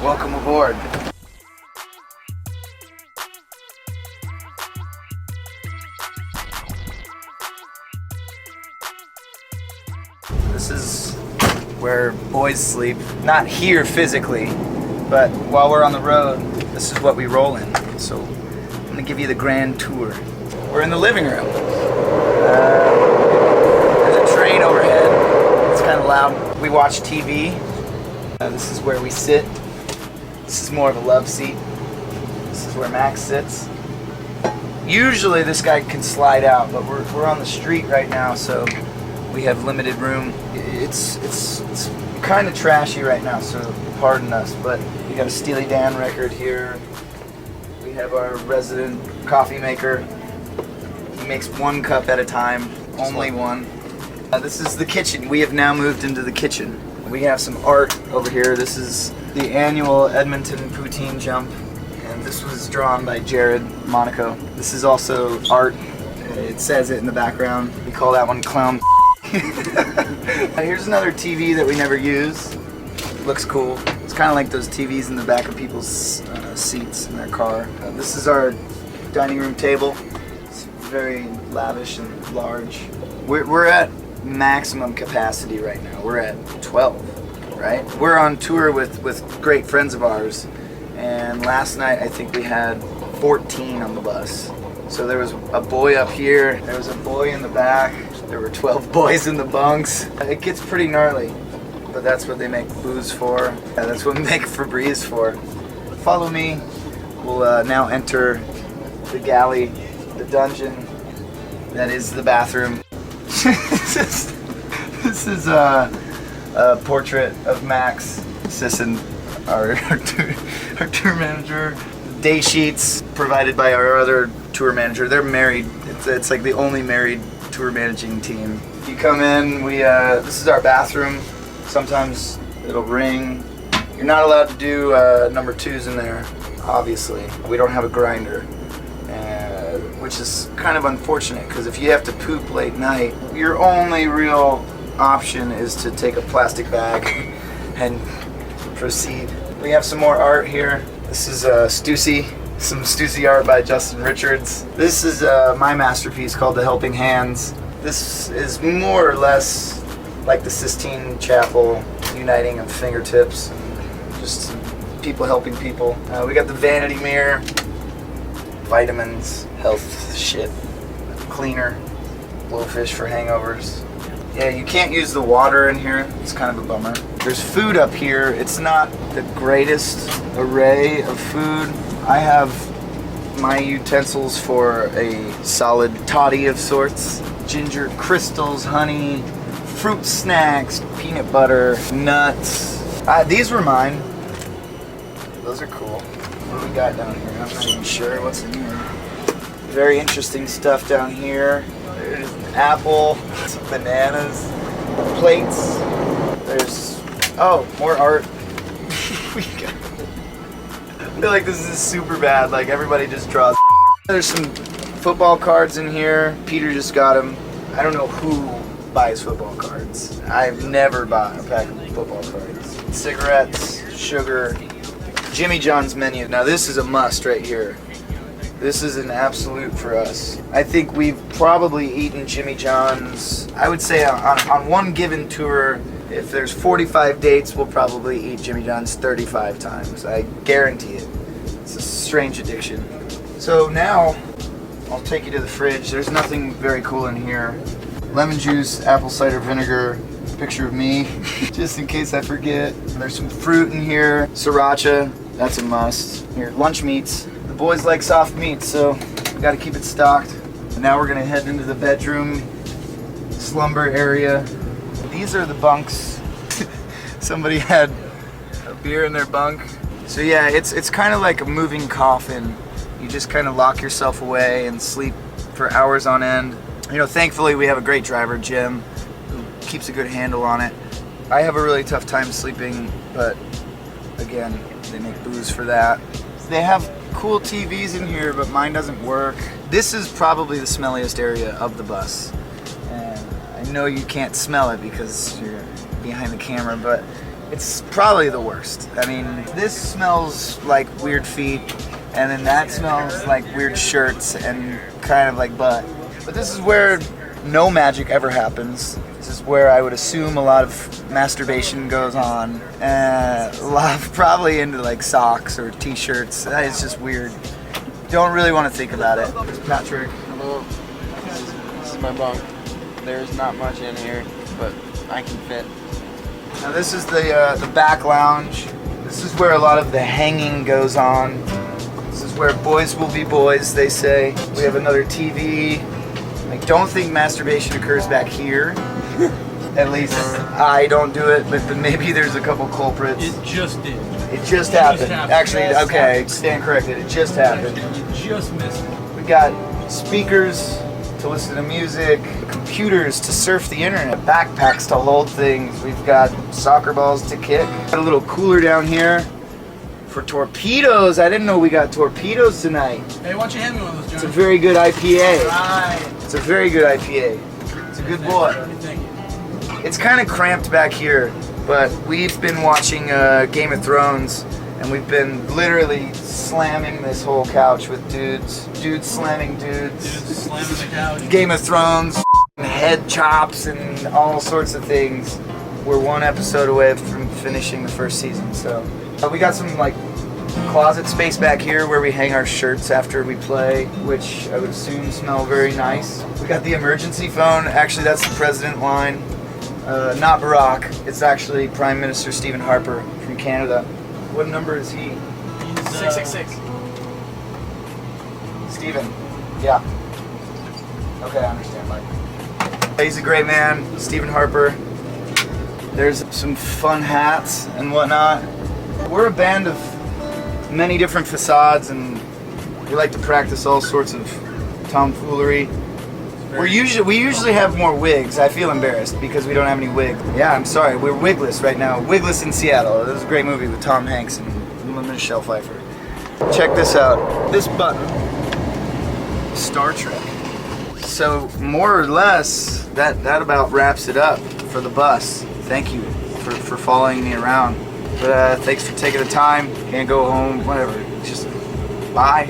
Welcome aboard. This is where boys sleep. Not here physically, but while we're on the road, this is what we roll in. So I'm gonna give you the grand tour. We're in the living room. There's a train overhead. It's kind of loud. We watch TV. This is where we sit. This is more of a love seat. This is where Max sits. Usually this guy can slide out, but we're on the street right now, so we have limited room. It's kind of trashy right now, so pardon us, but we got a Steely Dan record here. We have our resident coffee maker. He makes 1 cup at a time, only one. This is the kitchen. We have now moved into the kitchen. We have some art over here. This is the annual Edmonton poutine jump, and this was drawn by Jared Monaco. This is also art. It says it in the background. We call that one clown. Here's another TV that we never use. Looks cool. It's kind of like those TVs in the back of people's seats in their car. This is our dining room table. It's very lavish and large. We're at maximum capacity right now. We're at 12, right? We're on tour with great friends of ours, and last night I think we had 14 on the bus. So there was a boy up here, there was a boy in the back, there were 12 boys in the bunks. It gets pretty gnarly, but that's what they make booze for. That's what we make Febreze for. Follow me. We'll now enter the galley, the dungeon that is the bathroom. This is a portrait of Max Sisson, our tour manager. Day sheets provided by our other tour manager. They're married. It's like the only married tour managing team. You come in, this is our bathroom. Sometimes it'll ring. You're not allowed to do number 2s in there, obviously. We don't have a grinder. Which is kind of unfortunate, because if you have to poop late night, your only real option is to take a plastic bag and proceed. We have some more art here. This is Stussy, some Stussy art by Justin Richards. This is my masterpiece called The Helping Hands. This is more or less like the Sistine Chapel uniting of fingertips, just people helping people. We got the vanity mirror, vitamins, health shit, cleaner, blowfish for hangovers. Yeah, you can't use the water in here. It's kind of a bummer. There's food up here. It's not the greatest array of food. I have my utensils for a solid toddy of sorts. Ginger crystals, honey, fruit snacks, peanut butter, nuts. These were mine. Those are cool. What do we got down here? I'm not even sure what's in here. Very interesting stuff down here. There's an apple, some bananas, plates. There's, oh, more art. I feel like this is super bad. Like everybody just draws. There's some football cards in here. Peter just got them. I don't know who buys football cards. I've never bought a pack of football cards. Cigarettes, sugar. Jimmy John's menu. Now this is a must right here. This is an absolute for us. I think we've probably eaten Jimmy John's, I would say on one given tour, if there's 45 dates, we'll probably eat Jimmy John's 35 times. I guarantee it. It's a strange addiction. So now, I'll take you to the fridge. There's nothing very cool in here. Lemon juice, apple cider vinegar, picture of me, just in case I forget. There's some fruit in here, sriracha, that's a must. Here, lunch meats. The boys like soft meat, so we gotta keep it stocked. And now we're gonna head into the bedroom, slumber area. These are the bunks. Somebody had a beer in their bunk. So yeah, it's kind of like a moving coffin. You just kind of lock yourself away and sleep for hours on end. You know, thankfully we have a great driver, Jim, who keeps a good handle on it. I have a really tough time sleeping, but again, they make booze for that. They have cool TVs in here, but mine doesn't work. This is probably the smelliest area of the bus. And I know you can't smell it because you're behind the camera, but It's probably the worst. I mean, this smells like weird feet, and then that smells like weird shirts and kind of like butt. But this is where no magic ever happens. This is where I would assume a lot of masturbation goes on. A lot of probably into like socks or t-shirts. It's just weird. Don't really want to think about it. Patrick. Hello. This is my bunk. There's not much in here, but I can fit. Now this is the back lounge. This is where a lot of the hanging goes on. This is where boys will be boys, they say. We have another TV. I don't think masturbation occurs back here. At least I don't do it, but maybe there's a couple culprits. It just did. It just happened. Actually, okay, stand corrected. It just happened. You just missed it. We got speakers to listen to music, computers to surf the internet, backpacks to hold things. We've got soccer balls to kick. Got a little cooler down here for torpedoes. I didn't know we got torpedoes tonight. Hey, why don't you hand me one of those, John? It's a very good IPA. Right. It's a very good IPA. It's a good boy. Thank you. It's kind of cramped back here, but we've been watching Game of Thrones, and we've been literally slamming this whole couch with dudes. Dudes slamming dudes. Dude, slamming the couch. Game of Thrones, head chops, and all sorts of things. We're one episode away from finishing the first season, so we got some like closet space back here where we hang our shirts after we play, which I would assume smell very nice. We got the emergency phone. Actually, that's the president line. Not Barack. It's actually Prime Minister Stephen Harper from Canada. What number is he? He's 666. Stephen. Yeah. Okay, I understand, Mike. He's a great man, Stephen Harper. There's some fun hats and whatnot. We're a band of many different facades, and we like to practice all sorts of tomfoolery. We usually have more wigs. I feel embarrassed because we don't have any wigs. Yeah, I'm sorry. We're wigless right now. Wigless in Seattle. This is a great movie with Tom Hanks and Michelle Pfeiffer. Check this out. This button. Star Trek. So more or less, that about wraps it up for the bus. Thank you for following me around. But thanks for taking the time. Can't go home. Whatever. Just bye.